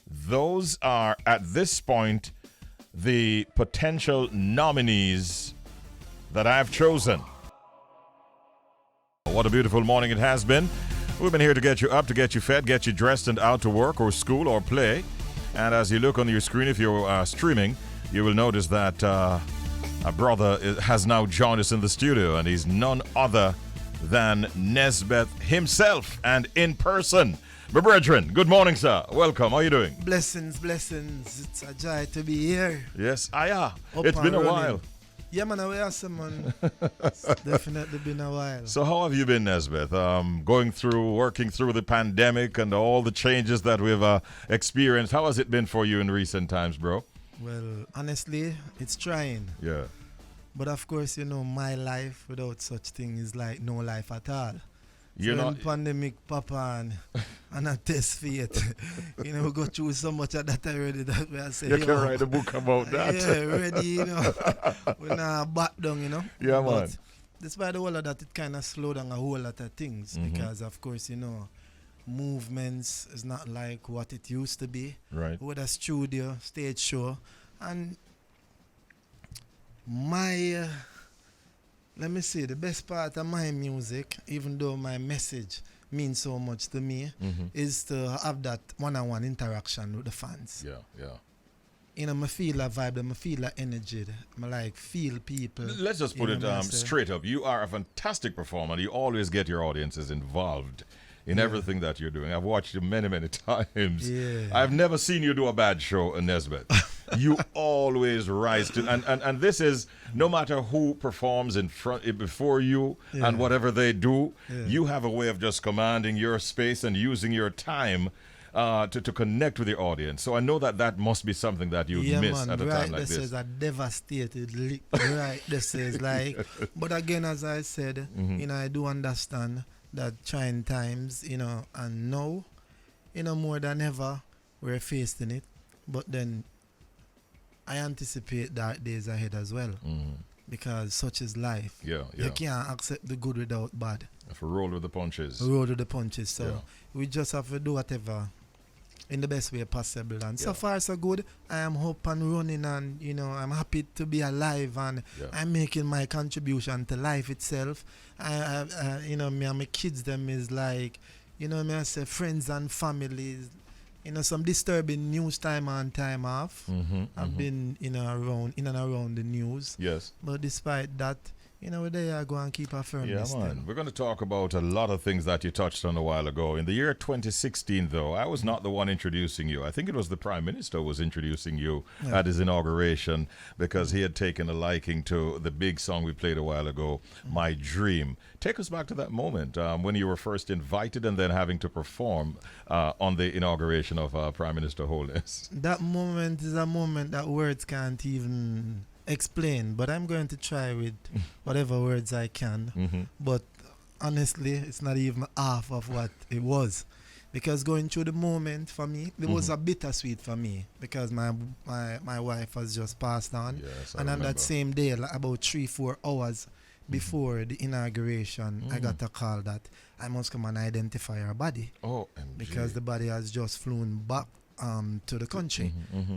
Those are, at this point, the potential nominees that I've chosen. What a beautiful morning it has been. We've been here to get you up, to get you fed, get you dressed and out to work or school or play. And as you look on your screen, if you're streaming, you will notice that a brother has now joined us in the studio, and he's none other than Nesbeth himself, and in person. My brethren, good morning, sir. Welcome. How are you doing? Blessings. It's a joy to be here. Yes, it's been a while. Yeah, man, we are some, man. It's definitely been a while. So how have you been, Nesbeth? Working through the pandemic and all the changes that we've experienced. How has it been for you in recent times, bro? Well, honestly, it's trying. Yeah. But of course, my life without such thing is like no life at all. You're so not when pandemic papa and a test for it, we go through so much of that already that we are saying. You can write a book about that. Yeah, ready, we're not back down, Yeah, but man. despite all of that, it kind of slowed down a whole lot of things because, of course, movements is not like what it used to be. Right. With a studio, stage show, and my, let me see, the best part of my music, even though my message means so much to me, is to have that one-on-one interaction with the fans. Yeah. I feel a vibe, I feel a energy, I feel people. Let's just put it straight up. You are a fantastic performer. You always get your audiences involved in everything that you're doing. I've watched you many, many times. Yeah. I've never seen you do a bad show in Nesbeth. You always rise to, and this is no matter who performs in front before you and whatever they do, you have a way of just commanding your space and using your time to connect with the audience. So I know that must be something that you miss at a time like this. This is a devastated right. This is like, but again, as I said, I do understand that trying times, and now, more than ever, we're facing it. But then I anticipate dark days ahead as well. Because such is life. Yeah. You can't accept the good without bad. Have to roll with the punches. Roll with the punches. So we just have to do whatever in the best way possible. And so far so good. I am up and running, and I'm happy to be alive, and I'm making my contribution to life itself. Me and my kids, them is like, me I say friends and families. Some disturbing news time on time off. I've been in and around the news. Yes. But despite that, we're there, go and keep our firmness. Yeah, man. We're going to talk about a lot of things that you touched on a while ago. In the year 2016, though, I was not the one introducing you. I think it was the Prime Minister who was introducing you at his inauguration, because he had taken a liking to the big song we played a while ago, My Dream. Take us back to that moment when you were first invited and then having to perform on the inauguration of Prime Minister Holness. That moment is a moment that words can't even explain, but I'm going to try with whatever words I can. But honestly, it's not even half of what it was, because going through the moment for me, it was a bittersweet for me, because my wife has just passed on. Yes, and on that same day, like about 3-4 hours before the inauguration, I got a call that I must come and identify her body. Because the body has just flown back to the country.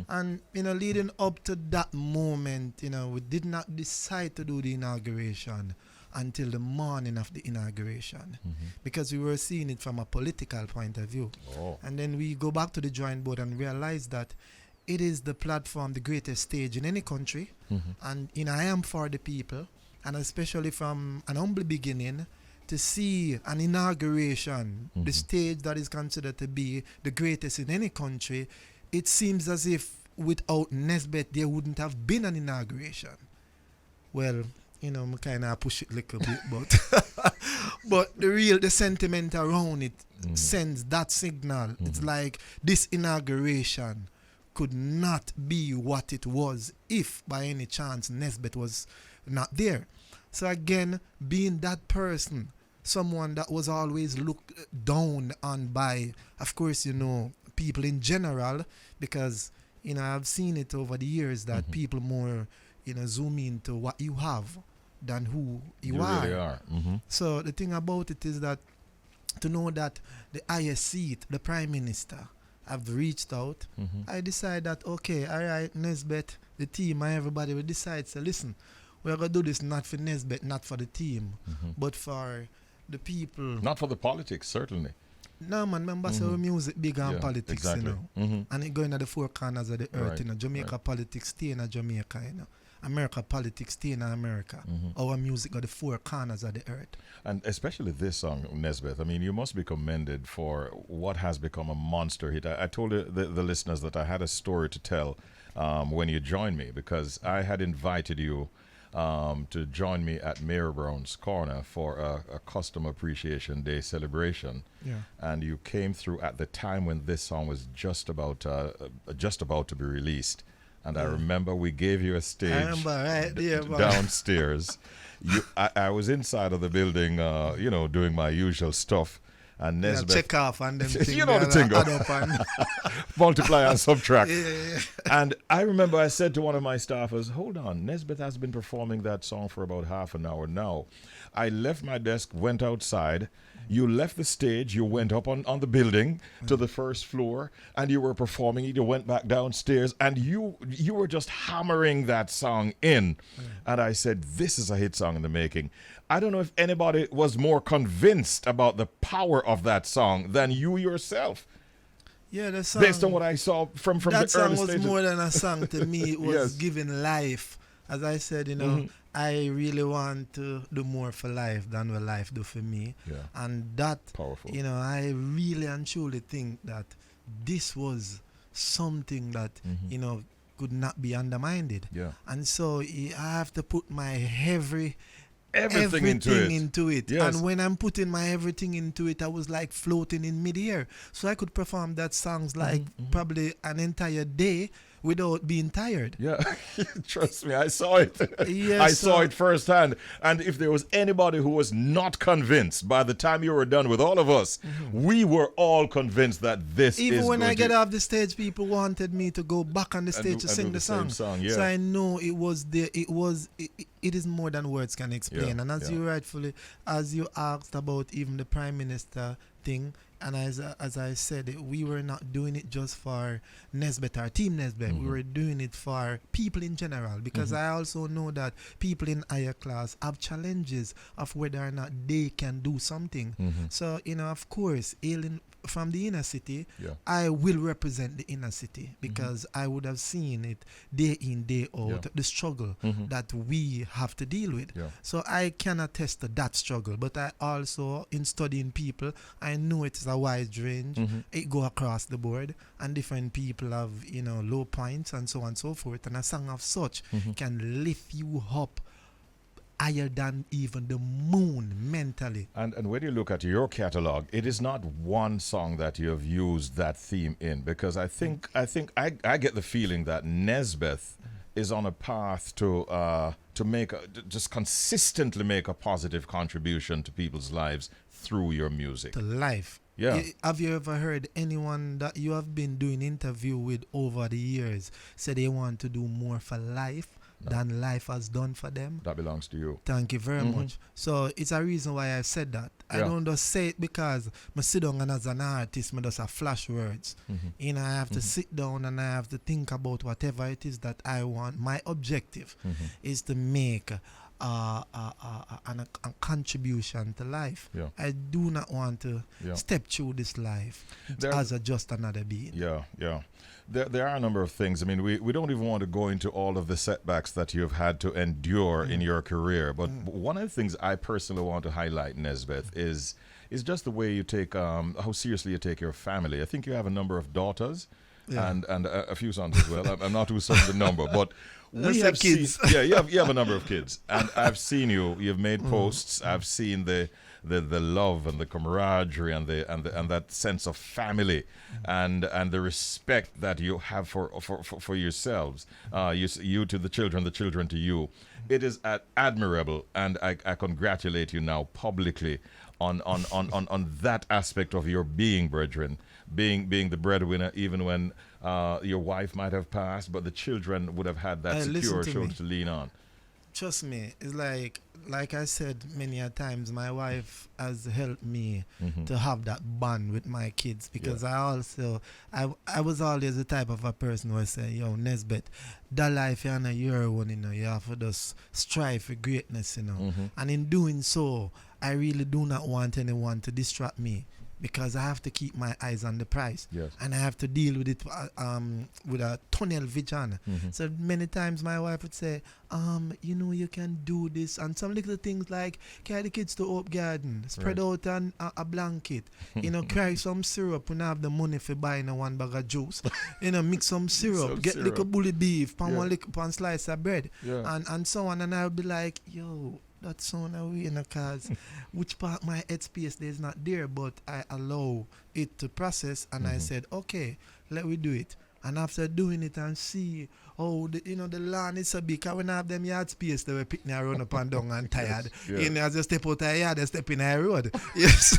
And leading up to that moment, we did not decide to do the inauguration until the morning of the inauguration, because we were seeing it from a political point of view. And then we go back to the drawing board and realize that it is the platform, the greatest stage in any country. And I am for the people, and especially from an humble beginning, to see an inauguration, the stage that is considered to be the greatest in any country, it seems as if without Nesbeth there wouldn't have been an inauguration. Well, I kind of push it a little bit, but the sentiment around it sends that signal. It's like this inauguration could not be what it was if by any chance Nesbeth was not there. So again, being that person, someone that was always looked down on by, of course, people in general, because, I've seen it over the years that people more, zoom into what you have than who you are. Really are. So the thing about it is that to know that the highest seat, the Prime Minister, have reached out, I decide that, okay, all right, Nesbeth, the team and everybody will decide, so listen, we're going to do this not for Nesbeth, not for the team, but for the people. Not for the politics, certainly. No, man, remember, so music big on politics, exactly. And it going to the four corners of the earth, Jamaica politics stay in Jamaica, America politics stay in America. Our music got the four corners of the earth. And especially this song, Nesbeth, I mean, you must be commended for what has become a monster hit. I told the listeners that I had a story to tell when you joined me, because I had invited you to join me at Mayor Brown's Corner for a Customer Appreciation Day celebration. And you came through at the time when this song was just about to be released. And I remember we gave you a stage downstairs. I was inside of the building, doing my usual stuff. And Nesbeth, check off and then you know the thing, multiply and subtract. And I remember I said to one of my staffers, hold on, Nesbeth has been performing that song for about half an hour now. I left my desk, went outside. You left the stage, you went up on the building to the first floor, and you were performing it. You went back downstairs, and you were just hammering that song in. And I said, this is a hit song in the making. I don't know if anybody was more convinced about the power of that song than you yourself. Yeah, the song. Based on what I saw from the early stages. That song was stages. more than a song to me. It was giving life. As I said, I really want to do more for life than what life do for me. Yeah. And that, powerful. I really and truly think that this was something that, could not be undermined. Yeah. And so I have to put my everything into it. Yes. And when I'm putting my everything into it, I was like floating in midair. So I could perform that songs like probably an entire day without being tired. Yeah, trust me, I saw it. I saw it firsthand. And if there was anybody who was not convinced by the time you were done with all of us, we were all convinced that this is even when I get off the stage, people wanted me to go back on the stage to sing the song. Yeah. So I know it is more than words can explain. And as you asked about even the Prime Minister thing, and as I said, we were not doing it just for Nesbeth or Team Nesbeth. We were doing it for people in general, because I also know that people in higher class have challenges of whether or not they can do something. So, of course, hailing from the inner city, I will represent the inner city, because I would have seen it day in, day out, the struggle that we have to deal with. So I can attest to that struggle, but I also, in studying people, I know it is a wide range. It go across the board, and different people have, low points and so on and so forth. And a song of such can lift you up higher than even the moon mentally. And when you look at your catalog, it is not one song that you have used that theme in, because I think I get the feeling that Nesbeth is on a path to just consistently make a positive contribution to people's lives through your music. To life. Yeah. Have you ever heard anyone that you have been doing interview with over the years say they want to do more for life than life has done for them? That belongs to you. Thank you very much. So it's a reason why I said that. I don't just say it because I sit down and as an artist, I just have flash words. I have to sit down and I have to think about whatever it is that I want. My objective is to make a contribution to life. I do not want to step through this life as just another being. There are a number of things. I mean, we don't even want to go into all of the setbacks that you've had to endure in your career. But one of the things I personally want to highlight, Nesbeth, is just the way you take, how seriously you take your family. I think you have a number of daughters and a few sons as well. I'm not too certain the number, but we have kids. You have a number of kids, and I've seen you. You've made posts. I've seen the love and the camaraderie and that sense of family and the respect that you have for yourselves. You to the children to you. It is admirable, and I congratulate you now publicly on that aspect of your being, brethren, being the breadwinner, even when your wife might have passed, but the children would have had that secure shoulder to lean on. Trust me, it's like I said many a times, my wife has helped me to have that bond with my kids, because I was always the type of a person who would say, yo, Nesbeth, that life you're on your own, you have to just strive for greatness, and in doing so, I really do not want anyone to distract me, because I have to keep my eyes on the prize. And I have to deal with it with a tunnel vision. So many times my wife would say, you can do this, and some little things like carry the kids to Hope Garden, spread out a blanket, carry some syrup when I have the money for buying one bag of juice, mix some syrup, get little bully beef, pan slice of bread, and so on. And I would be like, yo, that sound away, cause which part my headspace there is not there, but I allow it to process, and I said, okay, let me do it. And after doing it and see oh, the land is so big. Can we not have them yard space that we pick now run up and down and tired? Yeah. You know, as you step out of the yard, you step in the road. Yes.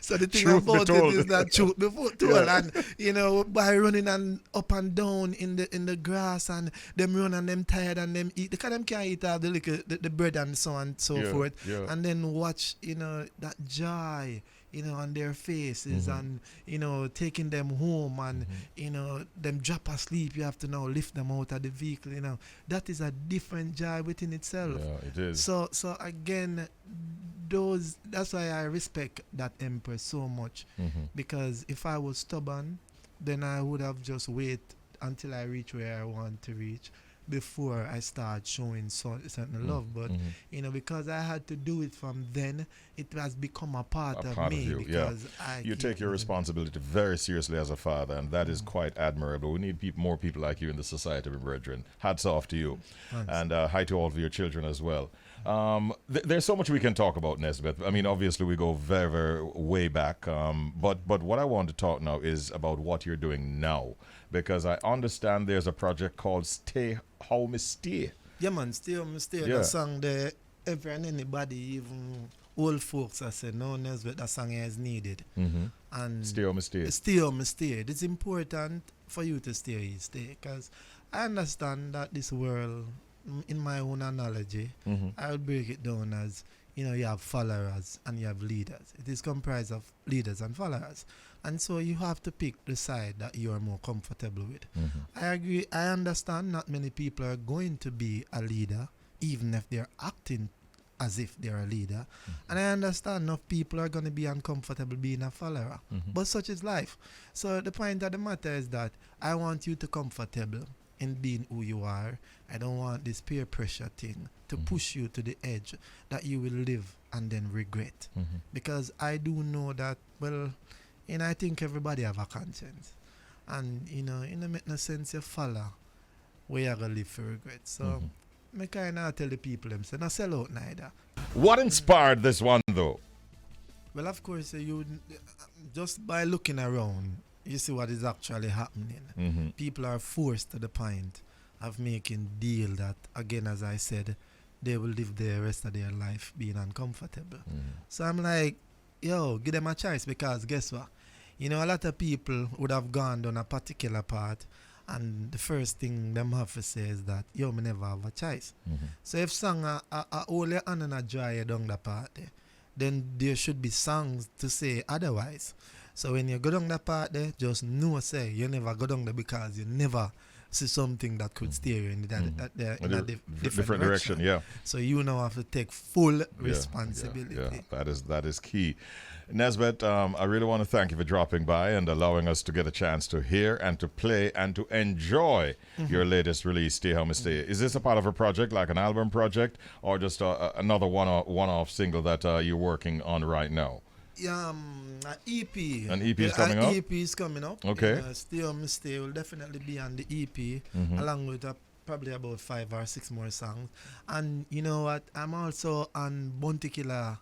So the thing Truth about be it told. is that truth before told. Yeah. And, you know, by running and up and down in the grass and them run and them tired and them eat, because them can't eat all the bread and so on and so forth. Yeah. And then watch, you know, that joy, you know, on their faces and, you know, taking them home and, you know, them drop asleep, you have to now lift them out of the vehicle, you know. That is a different joy within itself. Yeah, it is. So again, that's why I respect that Empress so much. Because if I was stubborn, then I would have just wait until I reach where I want to reach before I start showing certain love. But you know, because I had to do it from then, it has become a part of me. You, because you take your responsibility very seriously as a father, and that is quite admirable. We need more people like you in the society, my brethren. Hats off to you. Thanks. And hi to all of your children as well. There's so much we can talk about, Nesbeth. I mean, obviously we go very, very way back. But what I want to talk now is about what you're doing now, because I understand there's a project called Stay How Me Stay. Yeah, man, Stay How Me Stay. Yeah. That song there, every and anybody, even old folks, I said, no, Nesbeth, that song is needed. And Stay How Me Stay. Stay How Me Stay. It's important for you to stay, because I understand that this world, in my own analogy, I would break it down as, you know, you have followers and you have leaders. It is comprised of leaders and followers. And so you have to pick the side that you are more comfortable with. I agree. I understand not many people are going to be a leader, even if they're acting as if they're a leader. And I understand enough people are going to be uncomfortable being a follower. But such is life. So the point of the matter is that I want you to comfortable in being who you are. I don't want this peer pressure thing to push you to the edge that you will live and then regret. Because I do know that, well, you know, I think everybody have a conscience. And, you know, it make no sense you follow where you're going to live for regret. So, I kind of tell the people them, say, not sell out neither. What inspired this one, though? Well, of course, you just by looking around, you see what is actually happening. People are forced to the point of making deal that, again, as I said, they will live the rest of their life being uncomfortable. So I'm like, yo, give them a choice, because guess what? You know, a lot of people would have gone down a particular path, and the first thing them have to say is that, yo, me never have a choice. So if song are only on and a dry you down the path, then there should be songs to say otherwise. So when you go down that part there, just know, say, you never go down there because you never see something that could steer you in a different direction. Yeah. So you now have to take full responsibility. Yeah, that is key. Nesbeth, I really want to thank you for dropping by and allowing us to get a chance to hear and to play and to enjoy your latest release, Stay How Me Stay. Is this a part of a project, like an album project, or just another one-off single that you're working on right now? An EP. An EP is coming up? An EP is coming up. Okay. Stay How Me Stay will definitely be on the EP, along with probably about 5 or 6 more songs. And you know what? I'm also on Bounty Killer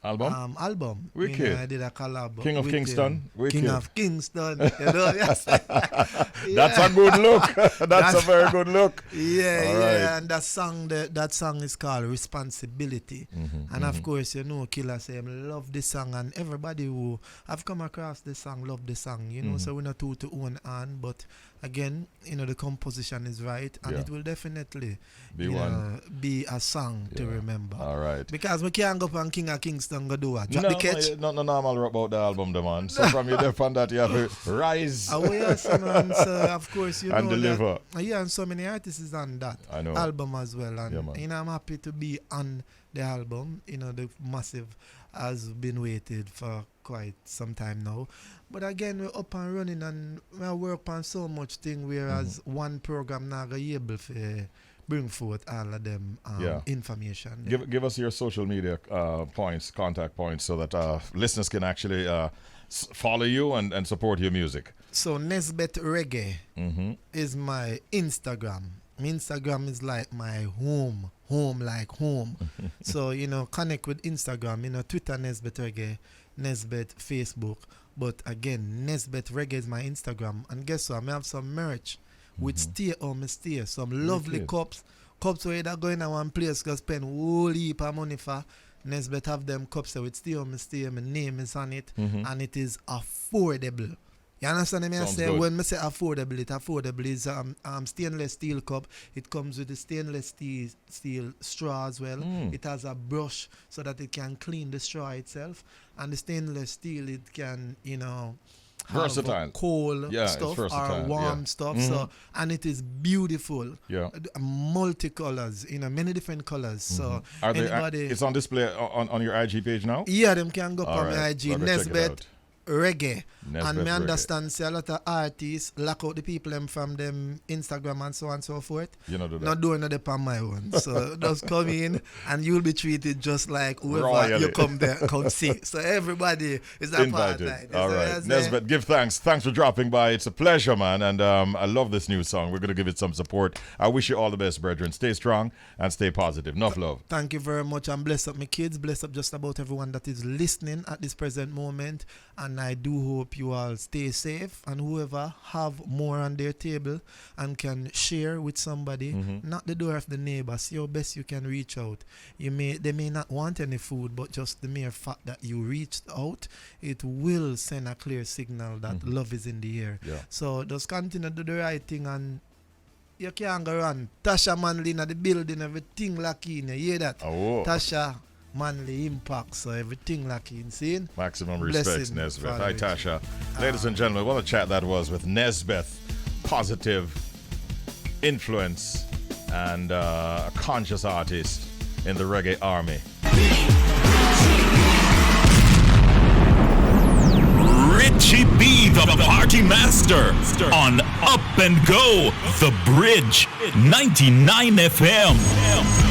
album. Wicked. You know, I did a collab. King of with Kingston. King of Kingston. You know, yes. That's a good look. That's a very good look. Yeah. And that song is called Responsibility. And of course, you know, Killer say, I love this song, and everybody who have come across this song love the song. You know, so we're not two to own on, but again, you know, the composition is right, and it will definitely be a song to remember. All right. Because we can't go up on King of Kingston go do what? Drop the catch? Not normal about the album, the man. So from your depth on that, you have to rise. Man, so of course, you and know deliver. That, and so many artists is on that album as well. And you know, I'm happy to be on the album. You know, the Massive has been waited for quite some time now. But again, we're up and running, and we work on so much thing, whereas one program now be able to bring forth all of them information. Give us your social media contact points, so that listeners can actually follow you and support your music. So Nesbeth Reggae is my Instagram. My Instagram is like my home like home. So, you know, connect with Instagram, you know, Twitter Nesbeth Reggae, Nesbeth Facebook. But again, Nesbeth Reggae is my Instagram. And guess what? I have some merch with stay stay. Some lovely cups. Cups where you go in one place, go spend whole heap of money for. Nesbeth have them cups with stay, my name is on it, and it is affordable. You understand me? I say good. when I say affordable is stainless steel cup. It comes with the stainless steel straw as well. It has a brush so that it can clean the straw itself, and the stainless steel it can versatile, cold stuff or warm stuff. So and it is beautiful. Yeah, multicolors, many different colors. So are they? It's on display on your IG page now. Yeah, them can go on my IG. Nesbeth Reggae. And me Reggae. understand say a lot of artists lock out the people them from them Instagram and so on and so forth. You know do that. Not doing it on my one. So just come in and you'll be treated just like whoever Royally. you come there come see. So everybody is a part of it. All right. Nesbeth, give thanks. Thanks for dropping by. It's a pleasure, man. And I love this new song. We're going to give it some support. I wish you all the best, brethren. Stay strong and stay positive. Enough love. Thank you very much. And bless up my kids. Bless up just about everyone that is listening at this present moment. And I do hope you all stay safe, and whoever have more on their table and can share with somebody, knock the door of the neighbor, see how best you can reach out. They may not want any food, but just the mere fact that you reached out, it will send a clear signal that love is in the air. Yeah. So just continue to do the right thing, and you can't go run. Tasha Manley in the building, everything lucky in. You hear that? Oh. Tasha Manly impact, so everything like in seeing. Maximum respects, Nesbeth. Hi, Tasha. Ladies and gentlemen, what a chat that was with Nesbeth. Positive influence and a conscious artist in the reggae army. Richie B, the party master, on Up and Go, The Bridge, 99 FM.